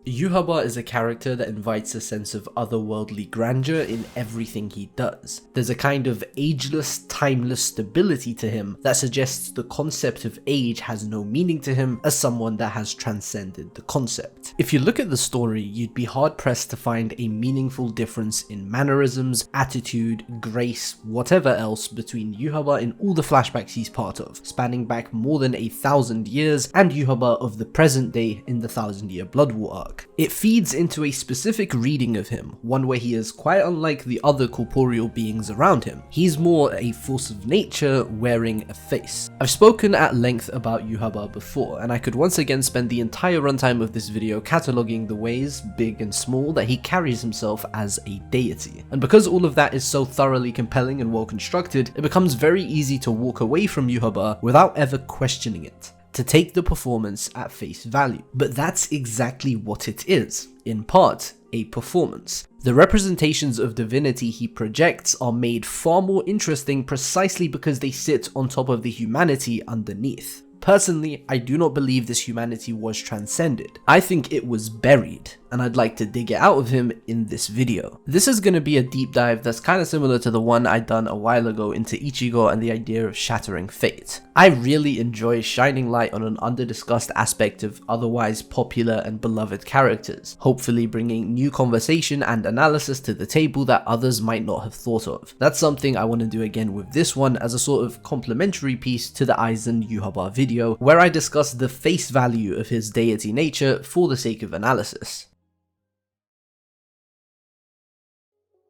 Yhwach is a character that invites a sense of otherworldly grandeur in everything he does. There's a kind of ageless, timeless stability to him that suggests the concept of age has no meaning to him as someone that has transcended the concept. If you look at the story, you'd be hard pressed to find a meaningful difference in mannerisms, attitude, grace, whatever else between Yhwach in all the flashbacks he's part of, spanning back more than 1,000 years, and Yhwach of the present day in the 1,000-year Blood War arc. It feeds into a specific reading of him, one where he is quite unlike the other corporeal beings around him. He's more a force of nature wearing a face. I've spoken at length about Yhwach before, and I could once again spend the entire runtime of this video cataloguing the ways, big and small, that he carries himself as a deity. And because all of that is so thoroughly compelling and well constructed, it becomes very easy to walk away from Yhwach without ever questioning it, to take the performance at face value. But that's exactly what it is, in part, a performance. The representations of divinity he projects are made far more interesting precisely because they sit on top of the humanity underneath. Personally, I do not believe this humanity was transcended. I think it was buried, and I'd like to dig it out of him in this video. This is going to be a deep dive that's kind of similar to the one I'd done a while ago into Ichigo and the idea of shattering fate. I really enjoy shining light on an under-discussed aspect of otherwise popular and beloved characters, hopefully bringing new conversation and analysis to the table that others might not have thought of. That's something I want to do again with this one as a sort of complementary piece to the Aizen Yhwach video, where I discuss the face value of his deity nature for the sake of analysis.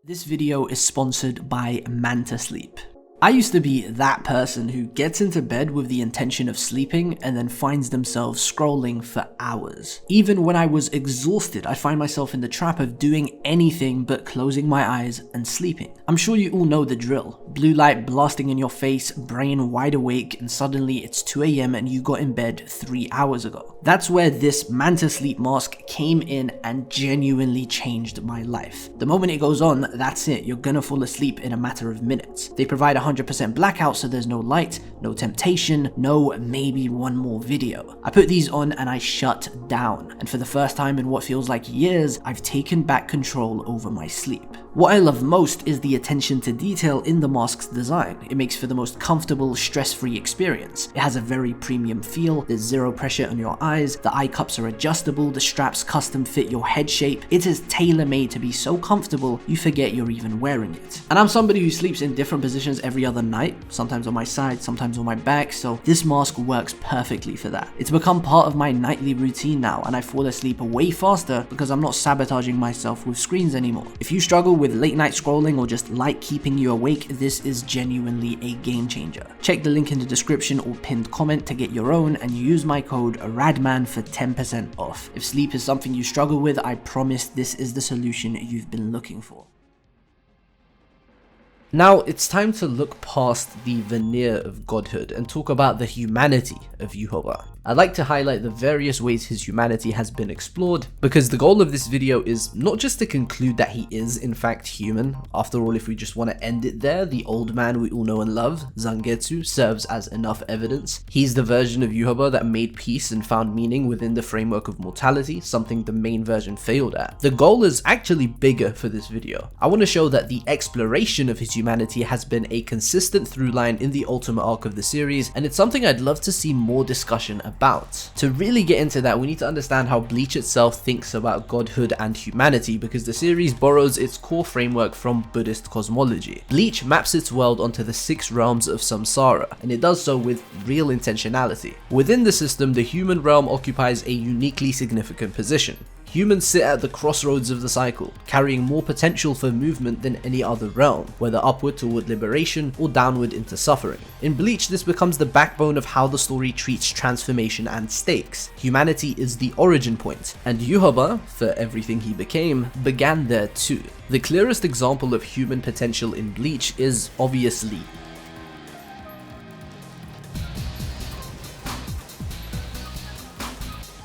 This video is sponsored by Manta Sleep. I used to be that person who gets into bed with the intention of sleeping and then finds themselves scrolling for hours. Even when I was exhausted, I find myself in the trap of doing anything but closing my eyes and sleeping. I'm sure you all know the drill. Blue light blasting in your face, brain wide awake, and suddenly it's 2 AM and you got in bed 3 hours ago. That's where this Manta Sleep mask came in and genuinely changed my life. The moment it goes on, that's it. You're gonna fall asleep in a matter of minutes. They provide 100% blackout, so there's no light, no temptation, no maybe one more video. I put these on and I shut down, and for the first time in what feels like years, I've taken back control over my sleep. What I love most is the attention to detail in the mask's design. It makes for the most comfortable, stress-free experience. It has a very premium feel, there's zero pressure on your eyes, the eye cups are adjustable, the straps custom fit your head shape. It is tailor-made to be so comfortable you forget you're even wearing it. And I'm somebody who sleeps in different positions every other night, sometimes on my side, sometimes on my back, so this mask works perfectly for that. It's become part of my nightly routine now, and I fall asleep way faster because I'm not sabotaging myself with screens anymore. If you struggle with late night scrolling or just light keeping you awake, this is genuinely a game changer. Check the link in the description or pinned comment to get your own, and use my code RADMAN for 10% off. If sleep is something you struggle with, I promise this is the solution you've been looking for. Now, it's time to look past the veneer of godhood and talk about the humanity of Yhwach. I'd like to highlight the various ways his humanity has been explored, because the goal of this video is not just to conclude that he is in fact human. After all, if we just want to end it there, the old man we all know and love, Zangetsu, serves as enough evidence. He's the version of Yhwach that made peace and found meaning within the framework of mortality, something the main version failed at. The goal is actually bigger for this video. I want to show that the exploration of his humanity has been a consistent through line in the ultimate arc of the series, and it's something I'd love to see more discussion about. To really get into that, we need to understand how Bleach itself thinks about godhood and humanity, because the series borrows its core framework from Buddhist cosmology. Bleach maps its world onto the 6 realms of samsara, and it does so with real intentionality. Within the system, the human realm occupies a uniquely significant position. Humans sit at the crossroads of the cycle, carrying more potential for movement than any other realm, whether upward toward liberation or downward into suffering. In Bleach, this becomes the backbone of how the story treats transformation and stakes. Humanity is the origin point, and Yhwach, for everything he became, began there too. The clearest example of human potential in Bleach is obviously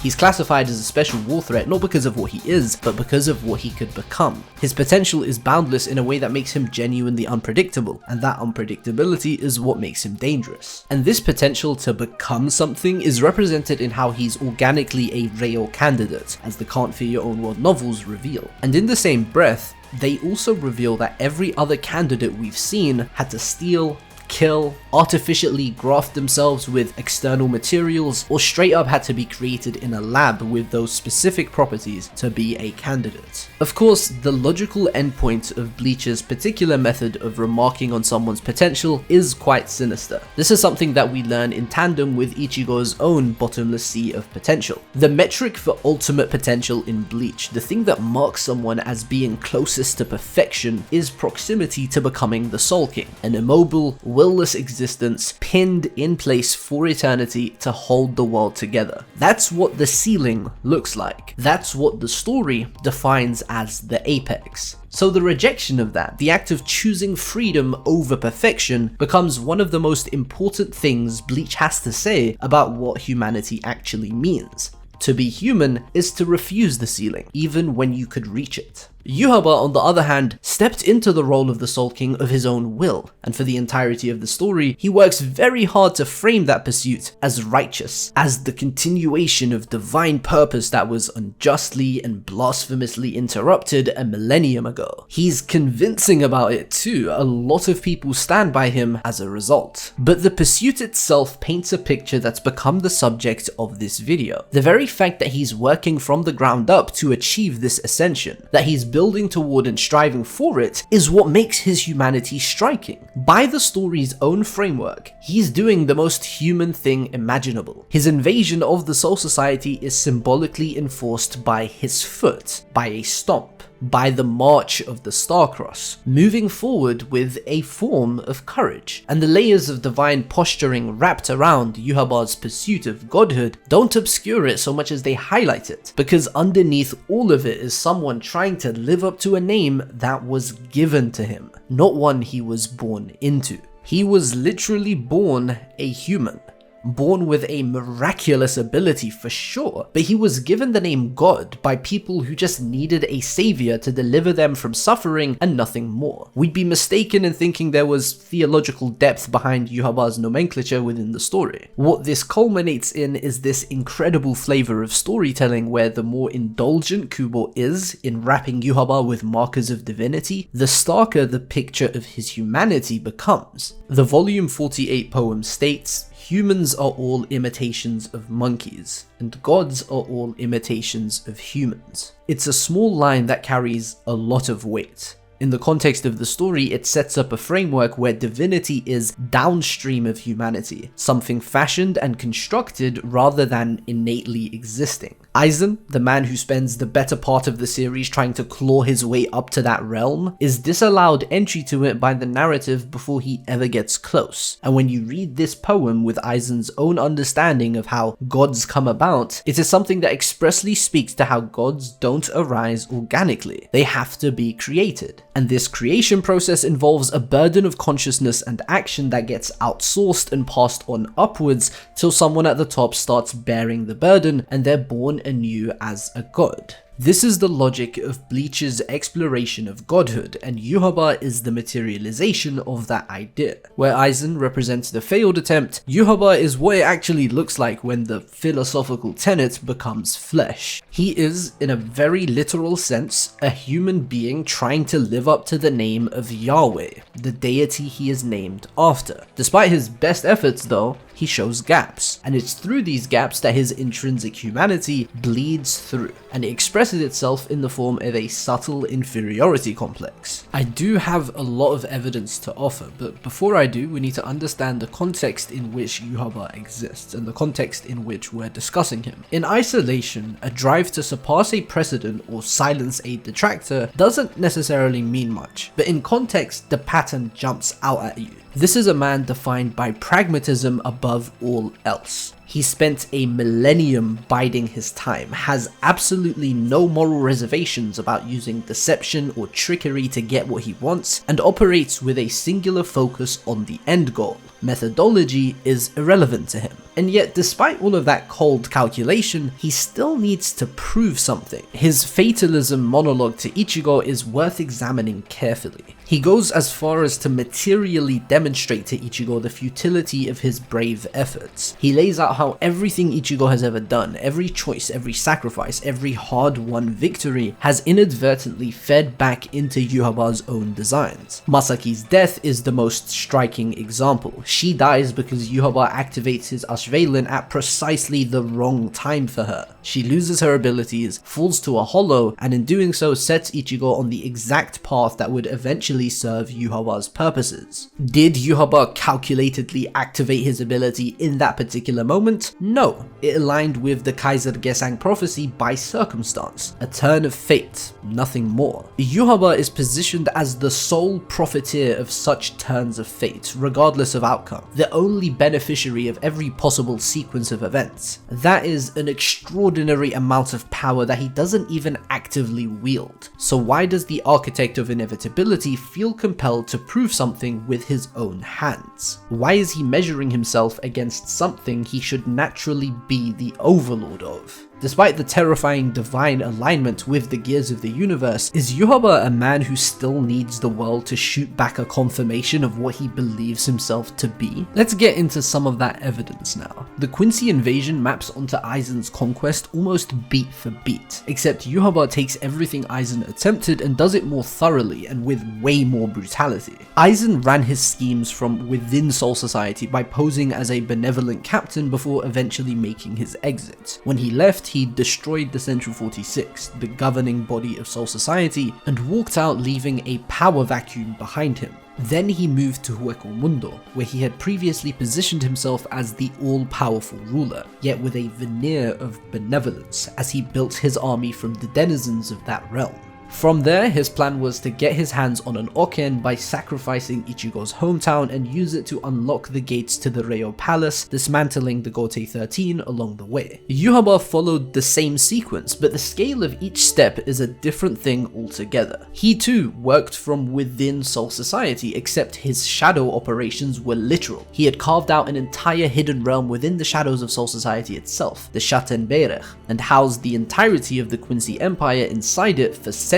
He's classified as a special war threat not because of what he is, but because of what he could become. His potential is boundless in a way that makes him genuinely unpredictable, and that unpredictability is what makes him dangerous. And this potential to become something is represented in how he's organically a real candidate, as the Can't Fear Your Own World novels reveal. And in the same breath, they also reveal that every other candidate we've seen had to steal, kill, artificially graft themselves with external materials, or straight up had to be created in a lab with those specific properties to be a candidate. Of course, the logical endpoint of Bleach's particular method of remarking on someone's potential is quite sinister. This is something that we learn in tandem with Ichigo's own bottomless sea of potential. The metric for ultimate potential in Bleach, the thing that marks someone as being closest to perfection, is proximity to becoming the Soul King, an immobile, willless existence pinned in place for eternity to hold the world together. That's what the ceiling looks like. That's what the story defines as the apex. So the rejection of that, the act of choosing freedom over perfection, becomes one of the most important things Bleach has to say about what humanity actually means. To be human is to refuse the ceiling, even when you could reach it. Yhwach, on the other hand, stepped into the role of the Soul King of his own will, and for the entirety of the story, he works very hard to frame that pursuit as righteous, as the continuation of divine purpose that was unjustly and blasphemously interrupted a millennium ago. He's convincing about it too, a lot of people stand by him as a result. But the pursuit itself paints a picture that's become the subject of this video. The very fact that he's working from the ground up to achieve this ascension, that he's building toward and striving for it, is what makes his humanity striking. By the story's own framework, he's doing the most human thing imaginable. His invasion of the Soul Society is symbolically enforced by his foot, by a stomp, by the march of the Star-Cross, moving forward with a form of courage. And the layers of divine posturing wrapped around Yhwach's pursuit of godhood don't obscure it so much as they highlight it, because underneath all of it is someone trying to live up to a name that was given to him, not one he was born into. He was literally born a human. Born with a miraculous ability for sure, but he was given the name God by people who just needed a savior to deliver them from suffering and nothing more. We'd be mistaken in thinking there was theological depth behind Yhwach's nomenclature within the story. What this culminates in is this incredible flavor of storytelling where the more indulgent Kubo is in wrapping Yhwach with markers of divinity, the starker the picture of his humanity becomes. The volume 48 poem states, "Humans are all imitations of monkeys, and gods are all imitations of humans." It's a small line that carries a lot of weight. In the context of the story, it sets up a framework where divinity is downstream of humanity, something fashioned and constructed rather than innately existing. Aizen, the man who spends the better part of the series trying to claw his way up to that realm, is disallowed entry to it by the narrative before he ever gets close. And when you read this poem with Aizen's own understanding of how gods come about, it is something that expressly speaks to how gods don't arise organically. They have to be created. And this creation process involves a burden of consciousness and action that gets outsourced and passed on upwards till someone at the top starts bearing the burden and they're born anew as a god. This is the logic of Bleach's exploration of godhood, and Yhwach is the materialization of that idea. Where Aizen represents the failed attempt, Yhwach is what it actually looks like when the philosophical tenet becomes flesh. He is, in a very literal sense, a human being trying to live up to the name of Yahweh, the deity he is named after. Despite his best efforts though, he shows gaps, and it's through these gaps that his intrinsic humanity bleeds through, and it expresses itself in the form of a subtle inferiority complex. I do have a lot of evidence to offer, but before I do, we need to understand the context in which Yhwach exists, and the context in which we're discussing him. In isolation, a drive to surpass a precedent or silence a detractor doesn't necessarily mean much, but in context, the pattern jumps out at you. This is a man defined by pragmatism above all else. He spent a millennium biding his time, has absolutely no moral reservations about using deception or trickery to get what he wants, and operates with a singular focus on the end goal. Methodology is irrelevant to him. And yet, despite all of that cold calculation, he still needs to prove something. His fatalism monologue to Ichigo is worth examining carefully. He goes as far as to materially demonstrate to Ichigo the futility of his brave efforts. He lays out how everything Ichigo has ever done, every choice, every sacrifice, every hard-won victory, has inadvertently fed back into Yhwach's own designs. Masaki's death is the most striking example. She dies because Yhwach activates his Ashveilen at precisely the wrong time for her. She loses her abilities, falls to a hollow, and in doing so sets Ichigo on the exact path that would eventually serve Yhwach's purposes. Did Yhwach calculatedly activate his ability in that particular moment? No, it aligned with the Kaiser Gesang prophecy by circumstance, a turn of fate, nothing more. Yhwach is positioned as the sole profiteer of such turns of fate, regardless of outcome, the only beneficiary of every possible sequence of events. That is an extraordinary amount of power that he doesn't even actively wield. So why does the architect of inevitability feel compelled to prove something with his own hands? Why is he measuring himself against something he should naturally be the overlord of? Despite the terrifying divine alignment with the gears of the universe, is Yhwach a man who still needs the world to shoot back a confirmation of what he believes himself to be? Let's get into some of that evidence now. The Quincy invasion maps onto Aizen's conquest almost beat for beat, except Yhwach takes everything Aizen attempted and does it more thoroughly and with way more brutality. Aizen ran his schemes from within Soul Society by posing as a benevolent captain before eventually making his exit. When he left, he destroyed the Central 46, the governing body of Soul Society, and walked out leaving a power vacuum behind him. Then he moved to Hueco Mundo, where he had previously positioned himself as the all-powerful ruler, yet with a veneer of benevolence as he built his army from the denizens of that realm. From there, his plan was to get his hands on an Oken by sacrificing Ichigo's hometown and use it to unlock the gates to the Reo Palace, dismantling the Gote 13 along the way. Yhwach followed the same sequence, but the scale of each step is a different thing altogether. He too worked from within Soul Society, except his shadow operations were literal. He had carved out an entire hidden realm within the shadows of Soul Society itself, the Schattenberg, and housed the entirety of the Quincy Empire inside it for centuries.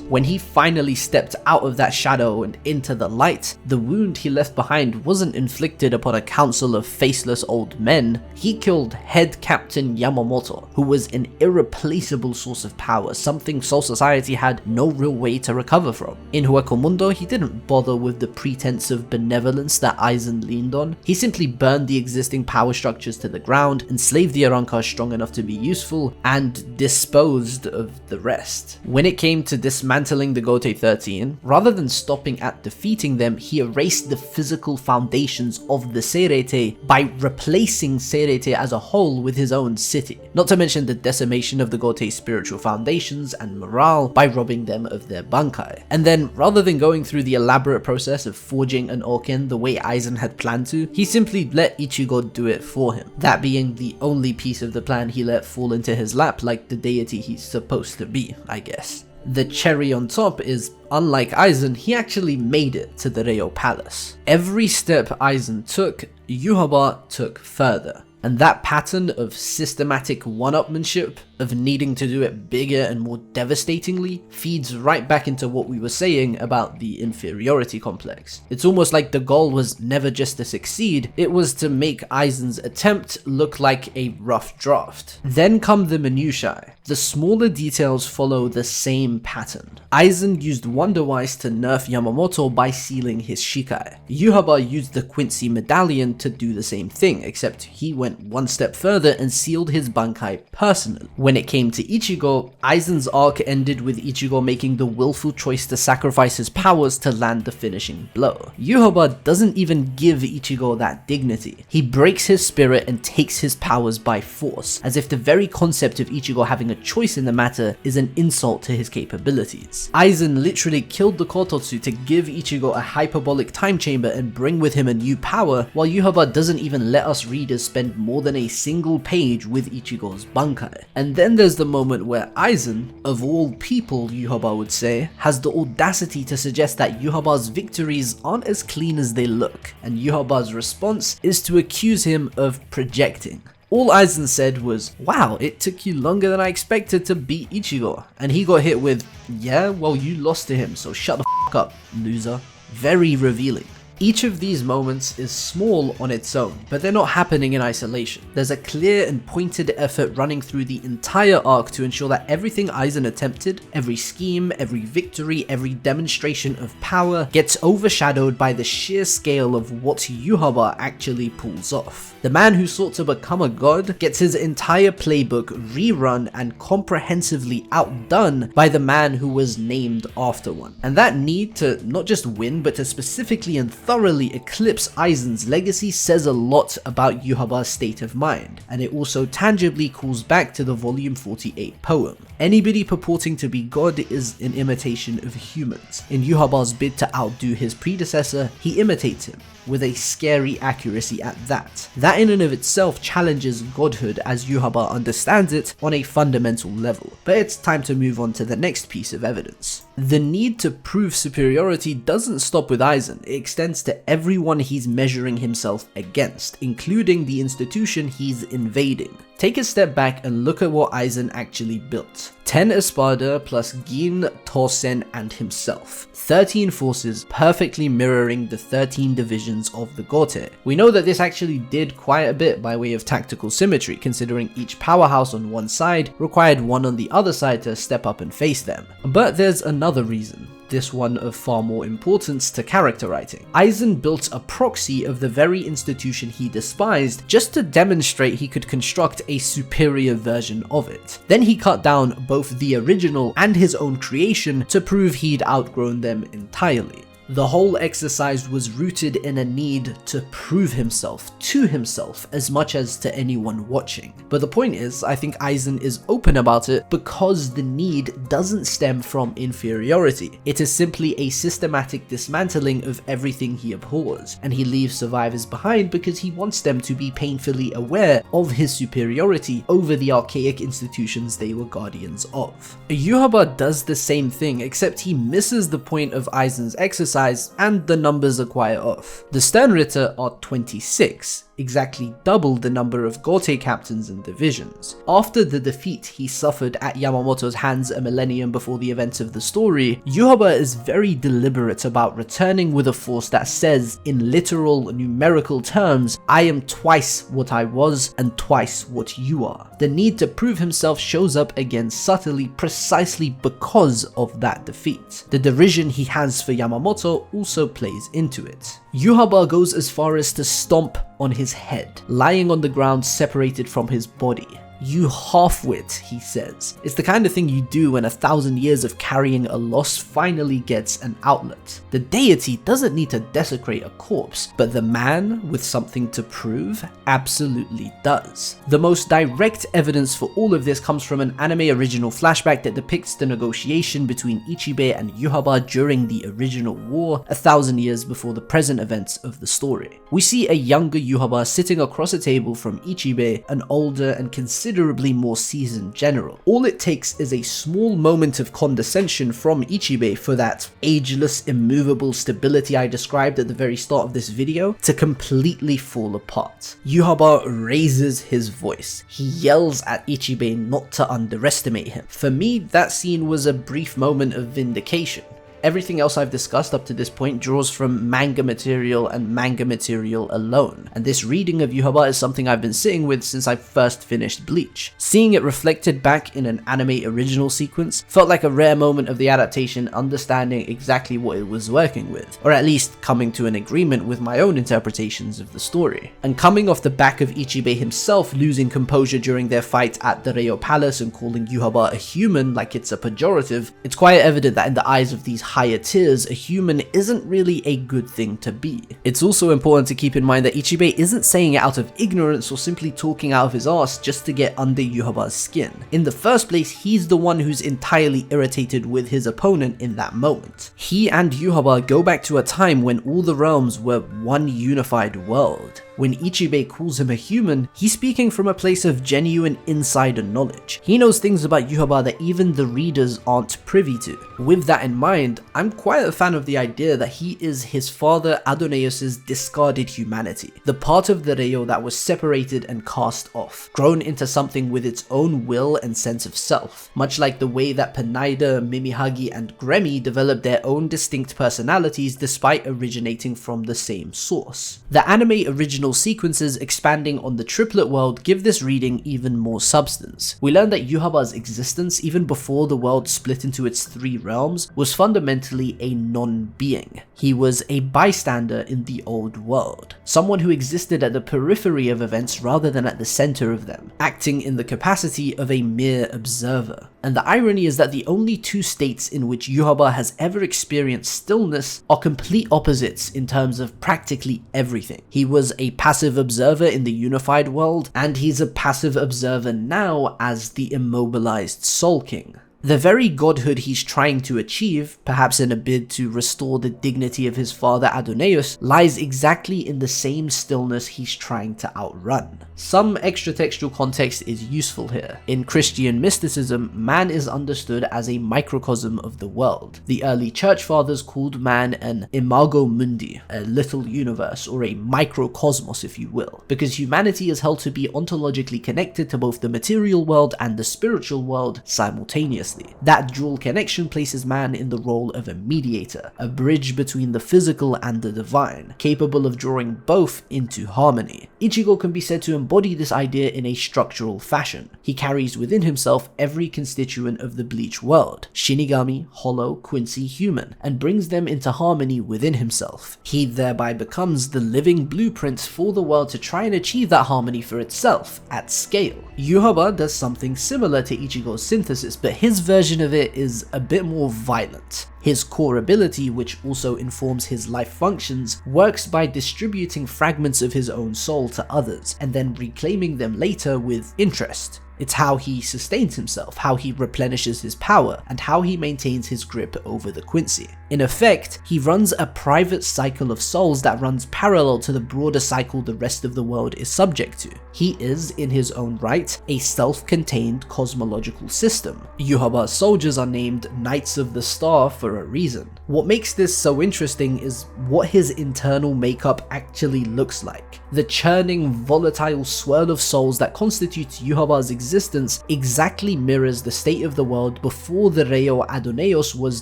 When he finally stepped out of that shadow and into the light, the wound he left behind wasn't inflicted upon a council of faceless old men. He killed head captain Yamamoto, who was an irreplaceable source of power, something Soul Society had no real way to recover from. In Hueco Mundo, he didn't bother with the pretense of benevolence that Aizen leaned on. He simply burned the existing power structures to the ground, enslaved the Arrancar strong enough to be useful, and disposed of the rest. When it came to dismantling the Gote 13, rather than stopping at defeating them, he erased the physical foundations of the Serete by replacing Serete as a whole with his own city. Not to mention the decimation of the Gote's spiritual foundations and morale by robbing them of their Bankai. And then, rather than going through the elaborate process of forging an Oken the way Aizen had planned to, he simply let Ichigo do it for him. That being the only piece of the plan he let fall into his lap like the deity he's supposed to be, I guess. The cherry on top is, unlike Aizen, he actually made it to the Reo Palace. Every step Aizen took, Yhwach took further. And that pattern of systematic one-upmanship, of needing to do it bigger and more devastatingly, feeds right back into what we were saying about the inferiority complex. It's almost like the goal was never just to succeed, it was to make Aizen's attempt look like a rough draft. Then come the minutiae. The smaller details follow the same pattern. Aizen used Wonder Wise to nerf Yamamoto by sealing his Shikai. Yhwach used the Quincy Medallion to do the same thing, except he went went one step further and sealed his Bankai personally. When it came to Ichigo, Aizen's arc ended with Ichigo making the willful choice to sacrifice his powers to land the finishing blow. Yhwach doesn't even give Ichigo that dignity. He breaks his spirit and takes his powers by force, as if the very concept of Ichigo having a choice in the matter is an insult to his capabilities. Aizen literally killed the Kototsu to give Ichigo a hyperbolic time chamber and bring with him a new power, while Yhwach doesn't even let us readers spend more than a single page with Ichigo's Bankai. And then there's the moment where Aizen, of all people Yhwach would say, has the audacity to suggest that Yhwach's victories aren't as clean as they look, and Yhwach's response is to accuse him of projecting. All Aizen said was, "Wow, it took you longer than I expected to beat Ichigo," and he got hit with, "Yeah, well you lost to him, so shut the f*** up, loser." Very revealing. Each of these moments is small on its own, but they're not happening in isolation. There's a clear and pointed effort running through the entire arc to ensure that everything Aizen attempted, every scheme, every victory, every demonstration of power, gets overshadowed by the sheer scale of what Yhwach actually pulls off. The man who sought to become a god gets his entire playbook rerun and comprehensively outdone by the man who was named after one. And that need to not just win, but to specifically and thoroughly eclipse Aizen's legacy says a lot about Yhwach's state of mind, and it also tangibly calls back to the volume 48 poem. Anybody purporting to be god is an imitation of humans. In Yhwach's bid to outdo his predecessor, he imitates him, with a scary accuracy at that. That in and of itself challenges godhood as Yhwach understands it on a fundamental level. But it's time to move on to the next piece of evidence. The need to prove superiority doesn't stop with Aizen, it extends to everyone he's measuring himself against, including the institution he's invading. Take a step back and look at what Aizen actually built. 10 Espada plus Gin, Tosen, and himself. 13 forces perfectly mirroring the 13 divisions of the Gote. We know that this actually did quite a bit by way of tactical symmetry, considering each powerhouse on one side required one on the other side to step up and face them. But there's another reason. This one of far more importance to character writing. Aizen built a proxy of the very institution he despised just to demonstrate he could construct a superior version of it. Then he cut down both the original and his own creation to prove he'd outgrown them entirely. The whole exercise was rooted in a need to prove himself to himself as much as to anyone watching. But the point is, I think Aizen is open about it because the need doesn't stem from inferiority. It is simply a systematic dismantling of everything he abhors, and he leaves survivors behind because he wants them to be painfully aware of his superiority over the archaic institutions they were guardians of. Yhwach does the same thing, except he misses the point of Aizen's exercise and the numbers are quite off. The Sternritter are 26, exactly double the number of Gote captains and divisions. After the defeat he suffered at Yamamoto's hands a millennium before the events of the story, Yhwach is very deliberate about returning with a force that says, in literal numerical terms, "I am twice what I was and twice what you are." The need to prove himself shows up again subtly precisely because of that defeat. The derision he has for Yamamoto also plays into it. Yhwach goes as far as to stomp on his head, lying on the ground separated from his body. "You half-wit," he says. It's the kind of thing you do when 1,000 years of carrying a loss finally gets an outlet. The deity doesn't need to desecrate a corpse, but the man with something to prove absolutely does. The most direct evidence for all of this comes from an anime original flashback that depicts the negotiation between Ichibe and Yhwach during the original war, 1,000 years before the present events of the story. We see a younger Yhwach sitting across a table from Ichibe, an older and considerably more seasoned general. All it takes is a small moment of condescension from Ichibe for that ageless, immovable stability I described at the very start of this video to completely fall apart. Yhwach raises his voice. He yells at Ichibe not to underestimate him. For me, that scene was a brief moment of vindication. Everything else I've discussed up to this point draws from manga material and manga material alone, and this reading of Yhwach is something I've been sitting with since I first finished Bleach. Seeing it reflected back in an anime original sequence felt like a rare moment of the adaptation understanding exactly what it was working with, or at least coming to an agreement with my own interpretations of the story. And coming off the back of Ichibei himself losing composure during their fight at the Reo Palace and calling Yhwach a human like it's a pejorative, it's quite evident that in the eyes of these higher tiers, a human isn't really a good thing to be. It's also important to keep in mind that Ichibei isn't saying it out of ignorance or simply talking out of his ass just to get under Yhwach's skin. In the first place, he's the one who's entirely irritated with his opponent in that moment. He and Yhwach go back to a time when all the realms were one unified world. When Ichibei calls him a human, he's speaking from a place of genuine insider knowledge. He knows things about Yhwach that even the readers aren't privy to. With that in mind, I'm quite a fan of the idea that he is his father Adonaios' discarded humanity, the part of the Reo that was separated and cast off, grown into something with its own will and sense of self, much like the way that Penaida, Mimihagi, and Gremi developed their own distinct personalities despite originating from the same source. The anime original sequences expanding on the triplet world give this reading even more substance. We learn that Yhwach's existence, even before the world split into its three realms, was fundamentally a non-being. He was a bystander in the old world, someone who existed at the periphery of events rather than at the center of them, acting in the capacity of a mere observer. And the irony is that the only two states in which Yhwach has ever experienced stillness are complete opposites in terms of practically everything. He was a passive observer in the unified world, and he's a passive observer now as the immobilized Soul King. The very godhood he's trying to achieve, perhaps in a bid to restore the dignity of his father Adonaios, lies exactly in the same stillness he's trying to outrun. Some extra textual context is useful here. In Christian mysticism, man is understood as a microcosm of the world. The early church fathers called man an imago mundi, a little universe, or a microcosmos if you will, because humanity is held to be ontologically connected to both the material world and the spiritual world simultaneously. That dual connection places man in the role of a mediator, a bridge between the physical and the divine, capable of drawing both into harmony. Ichigo can be said to embody this idea in a structural fashion. He carries within himself every constituent of the Bleach world, Shinigami, Hollow, Quincy, Human, and brings them into harmony within himself. He thereby becomes the living blueprint for the world to try and achieve that harmony for itself, at scale. Yhwach does something similar to Ichigo's synthesis, but his version of it is a bit more violent. His core ability, which also informs his life functions, works by distributing fragments of his own soul to others, and then reclaiming them later with interest. It's how he sustains himself, how he replenishes his power, and how he maintains his grip over the Quincy. In effect, he runs a private cycle of souls that runs parallel to the broader cycle the rest of the world is subject to. He is, in his own right, a self-contained cosmological system. Yhwach's soldiers are named Knights of the Star for a reason. What makes this so interesting is what his internal makeup actually looks like. The churning, volatile swirl of souls that constitutes Yhwach's existence exactly mirrors the state of the world before the Reo Adonaios was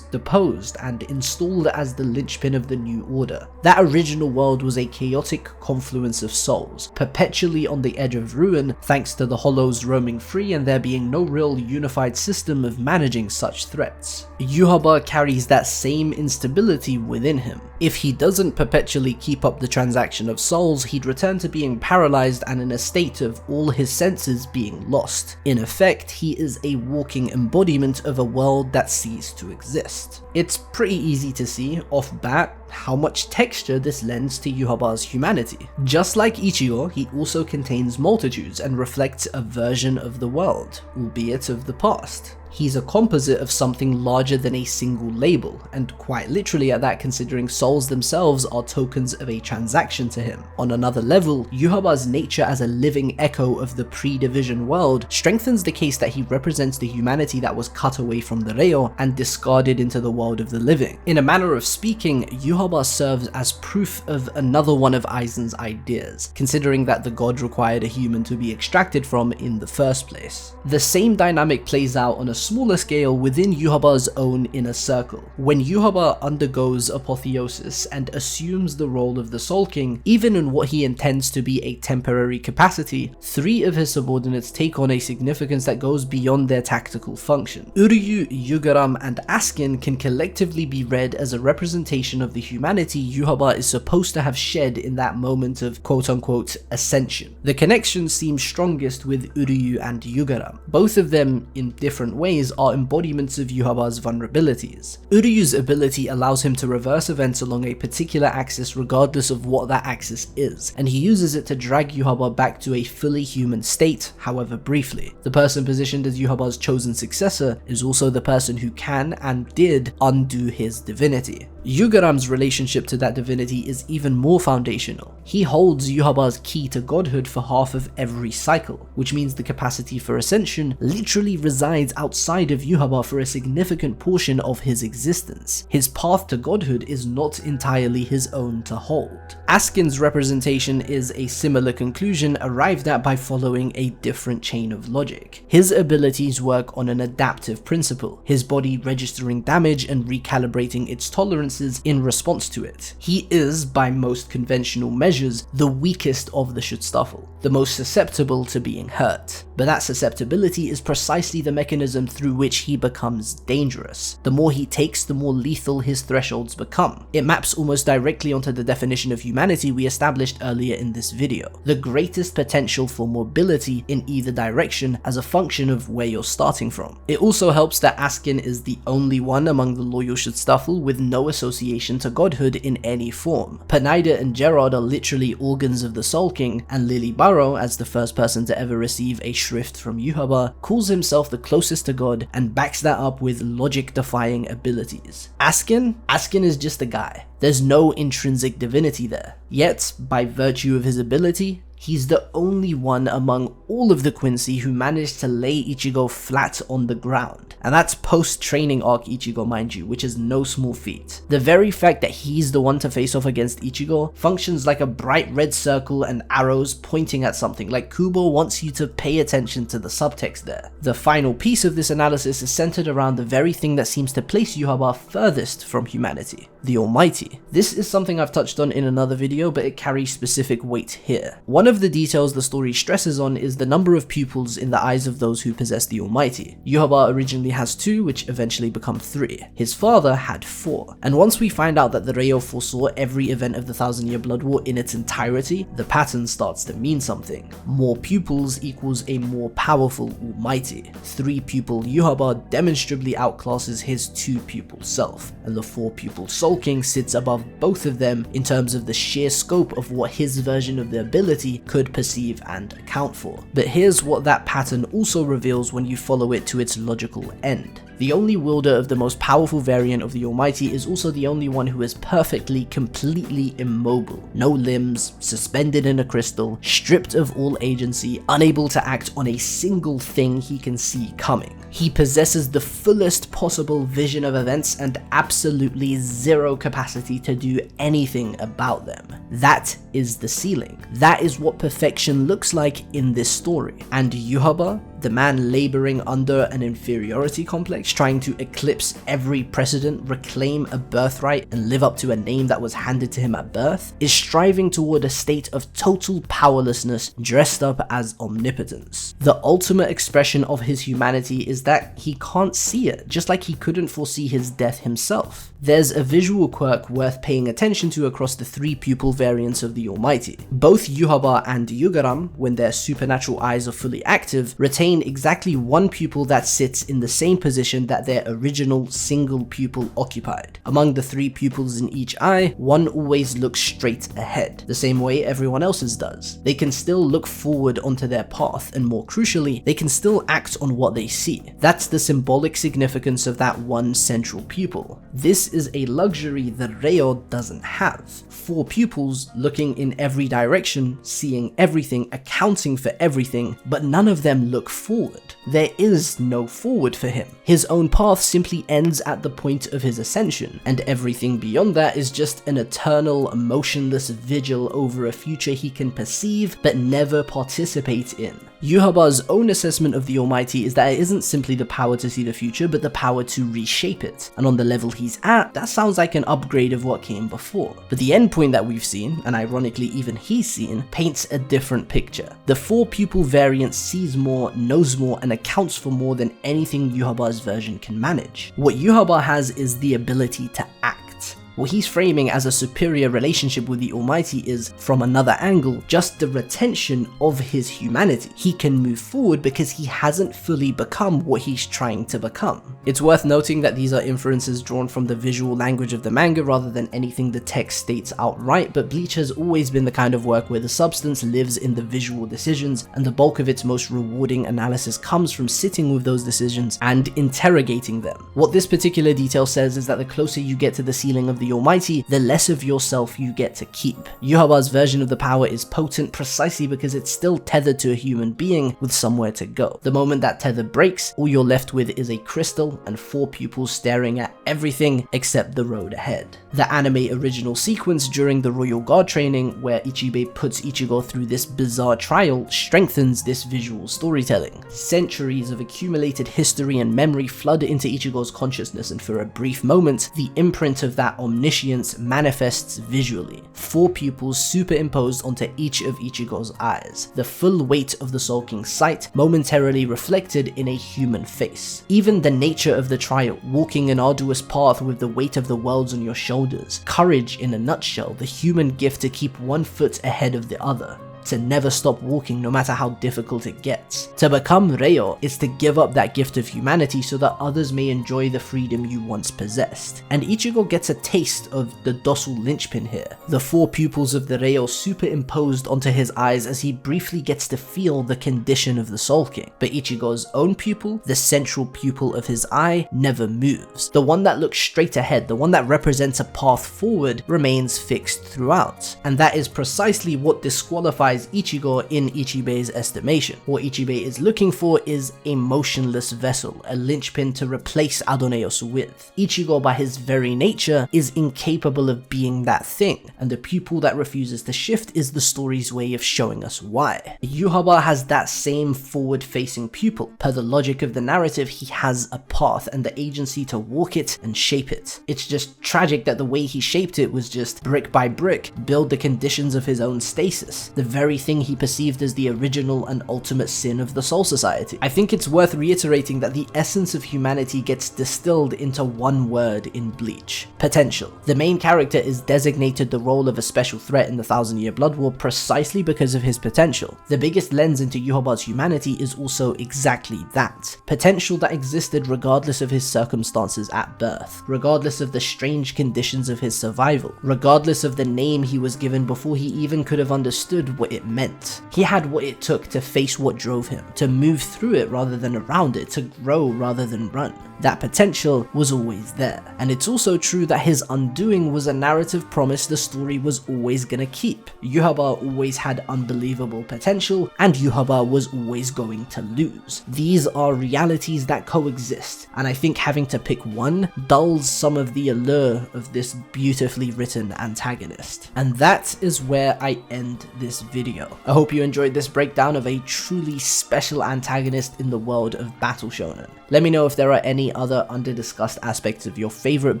deposed and installed as the linchpin of the new order. That original world was a chaotic confluence of souls, perpetually on the edge of ruin thanks to the Hollows roaming free and there being no real unified system of managing such threats. Yhwach carries that same instability within him. If he doesn't perpetually keep up the transaction of souls, he'd return to being paralyzed and in a state of all his senses being lost. In effect, he is a walking embodiment of a world that ceased to exist. It's pretty easy to see, off bat, how much texture this lends to Yhwach's humanity. Just like Ichigo, he also contains multitudes and reflects a version of the world, albeit of the past. He's a composite of something larger than a single label, and quite literally at that, considering souls themselves are tokens of a transaction to him. On another level, Yhwach's nature as a living echo of the pre-division world strengthens the case that he represents the humanity that was cut away from the Reo and discarded into the world of the living. In a manner of speaking, Yhwach serves as proof of another one of Aizen's ideas, considering that the god required a human to be extracted from in the first place. The same dynamic plays out on a smaller scale within Yhwach's own inner circle. When Yhwach undergoes apotheosis and assumes the role of the Soul King, even in what he intends to be a temporary capacity, 3 of his subordinates take on a significance that goes beyond their tactical function. Uryu, Yugaram, and Askin can collectively be read as a representation of the humanity Yhwach is supposed to have shed in that moment of quote-unquote ascension. The connection seems strongest with Uryu and Yugaram. Both of them, in different ways, are embodiments of Yhwach's vulnerabilities. Uryu's ability allows him to reverse events along a particular axis regardless of what that axis is, and he uses it to drag Yhwach back to a fully human state, however briefly. The person positioned as Yhwach's chosen successor is also the person who can and did undo his divinity. Yugaram's relationship to that divinity is even more foundational. He holds Yhwach's key to godhood for half of every cycle, which means the capacity for ascension literally resides outside of Yhwach for a significant portion of his existence. His path to godhood is not entirely his own to hold. Askin's representation is a similar conclusion arrived at by following a different chain of logic. His abilities work on an adaptive principle, his body registering damage and recalibrating its tolerances in response to it. He is, by most conventional measures, the weakest of the Schutzstaffel, the most susceptible to being hurt. But that susceptibility is precisely the mechanism through which he becomes dangerous. The more he takes, the more lethal his thresholds become. It maps almost directly onto the definition of humanity we established earlier in this video. The greatest potential for mobility in either direction as a function of where you're starting from. It also helps that Askin is the only one among the loyal Schutzstaffel with no association to godhood in any form. Peneida and Gerard are literally organs of the Soul King, and Lily Barrow, as the first person to ever receive a shrift from Yhwach, calls himself the closest to God and backs that up with logic-defying abilities. Askin is just a guy. There's no intrinsic divinity there. Yet, by virtue of his ability, he's the only one among all of the Quincy who managed to lay Ichigo flat on the ground. And that's post-training arc Ichigo, mind you, which is no small feat. The very fact that he's the one to face off against Ichigo functions like a bright red circle and arrows pointing at something, like Kubo wants you to pay attention to the subtext there. The final piece of this analysis is centered around the very thing that seems to place Yhwach furthest from humanity, the Almighty. This is something I've touched on in another video, but it carries specific weight here. One of the details the story stresses on is the number of pupils in the eyes of those who possess the Almighty. Yhwach originally has 2, which eventually become 3. His father had 4. And once we find out that the Reo foresaw every event of the Thousand Year Blood War in its entirety, the pattern starts to mean something. More pupils equals a more powerful Almighty. 3-pupil Yhwach demonstrably outclasses his 2-pupil self, and the 4-pupil Soul King sits above both of them in terms of the sheer scope of what his version of the ability could perceive and account for. But here's what that pattern also reveals when you follow it to its logical end. The only wielder of the most powerful variant of the Almighty is also the only one who is perfectly, completely immobile. No limbs, suspended in a crystal, stripped of all agency, unable to act on a single thing he can see coming. He possesses the fullest possible vision of events and absolutely zero capacity to do anything about them. That is the ceiling. That is what perfection looks like in this story. And Yhwach, the man laboring under an inferiority complex, trying to eclipse every precedent, reclaim a birthright, and live up to a name that was handed to him at birth, is striving toward a state of total powerlessness dressed up as omnipotence. The ultimate expression of his humanity is that he can't see it, just like he couldn't foresee his death himself. There's a visual quirk worth paying attention to across the 3-pupil variants of the Almighty. Both Yhwach and Yugaram, when their supernatural eyes are fully active, retain exactly one pupil that sits in the same position that their original single pupil occupied. Among the 3 pupils in each eye, one always looks straight ahead, the same way everyone else's does. They can still look forward onto their path, and more crucially, they can still act on what they see. That's the symbolic significance of that one central pupil. This is a luxury that Reo doesn't have. 4 pupils looking in every direction, seeing everything, accounting for everything, but none of them look forward. There is no forward for him. His own path simply ends at the point of his ascension, and everything beyond that is just an eternal, motionless vigil over a future he can perceive but never participate in. Yhwach Yhwach's own assessment of the Almighty is that it isn't simply the power to see the future, but the power to reshape it. And on the level he's at, that sounds like an upgrade of what came before. But the endpoint that we've seen, and ironically even he's seen, paints a different picture. The 4 pupil variant sees more, knows more, and accounts for more than anything Yhwach's version can manage. What Yhwach has is the ability to act. What he's framing as a superior relationship with the Almighty is, from another angle, just the retention of his humanity. He can move forward because he hasn't fully become what he's trying to become. It's worth noting that these are inferences drawn from the visual language of the manga rather than anything the text states outright, but Bleach has always been the kind of work where the substance lives in the visual decisions, and the bulk of its most rewarding analysis comes from sitting with those decisions and interrogating them. What this particular detail says is that the closer you get to the ceiling of the Almighty, the less of yourself you get to keep. Yhwach's version of the power is potent precisely because it's still tethered to a human being with somewhere to go. The moment that tether breaks, all you're left with is a crystal and 4 pupils staring at everything except the road ahead. The anime original sequence during the Royal Guard training, where Ichibei puts Ichigo through this bizarre trial, strengthens this visual storytelling. Centuries of accumulated history and memory flood into Ichigo's consciousness, and for a brief moment, the imprint of that omniscience manifests visually. 4 pupils superimposed onto each of Ichigo's eyes, the full weight of the Soul King's sight momentarily reflected in a human face. Even the nature of the trial, walking an arduous path with the weight of the worlds on your shoulders, courage in a nutshell, the human gift to keep one foot ahead of the other, to never stop walking no matter how difficult it gets. To become Reo is to give up that gift of humanity so that others may enjoy the freedom you once possessed. And Ichigo gets a taste of the docile linchpin here. The 4 pupils of the Reo superimposed onto his eyes as he briefly gets to feel the condition of the Soul King. But Ichigo's own pupil, the central pupil of his eye, never moves. The one that looks straight ahead, the one that represents a path forward, remains fixed throughout. And that is precisely what disqualifies Ichigo in Ichibei's estimation. What Ichibei is looking for is a motionless vessel, a linchpin to replace Adoneos with. Ichigo by his very nature is incapable of being that thing, and the pupil that refuses to shift is the story's way of showing us why. Yhwach has that same forward-facing pupil. Per the logic of the narrative, he has a path and the agency to walk it and shape it. It's just tragic that the way he shaped it was just brick by brick, build the conditions of his own stasis, the very thing he perceived as the original and ultimate sin of the Soul Society. I think it's worth reiterating that the essence of humanity gets distilled into one word in Bleach: potential. The main character is designated the role of a special threat in the 1000-Year Blood War precisely because of his potential. The biggest lens into Yhwach's humanity is also exactly that. Potential that existed regardless of his circumstances at birth, regardless of the strange conditions of his survival, regardless of the name he was given before he even could have understood what it meant. He had what it took to face what drove him, to move through it rather than around it, to grow rather than run. That potential was always there. And it's also true that his undoing was a narrative promise the story was always gonna keep. Yhwach always had unbelievable potential, and Yhwach was always going to lose. These are realities that coexist, and I think having to pick one dulls some of the allure of this beautifully written antagonist. And that is where I end this video. I hope you enjoyed this breakdown of a truly special antagonist in the world of Battle Shonen. Let me know if there are any other under-discussed aspects of your favorite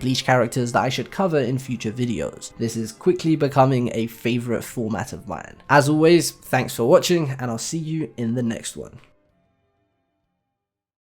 Bleach characters that I should cover in future videos. This is quickly becoming a favorite format of mine. As always, thanks for watching, and I'll see you in the next one.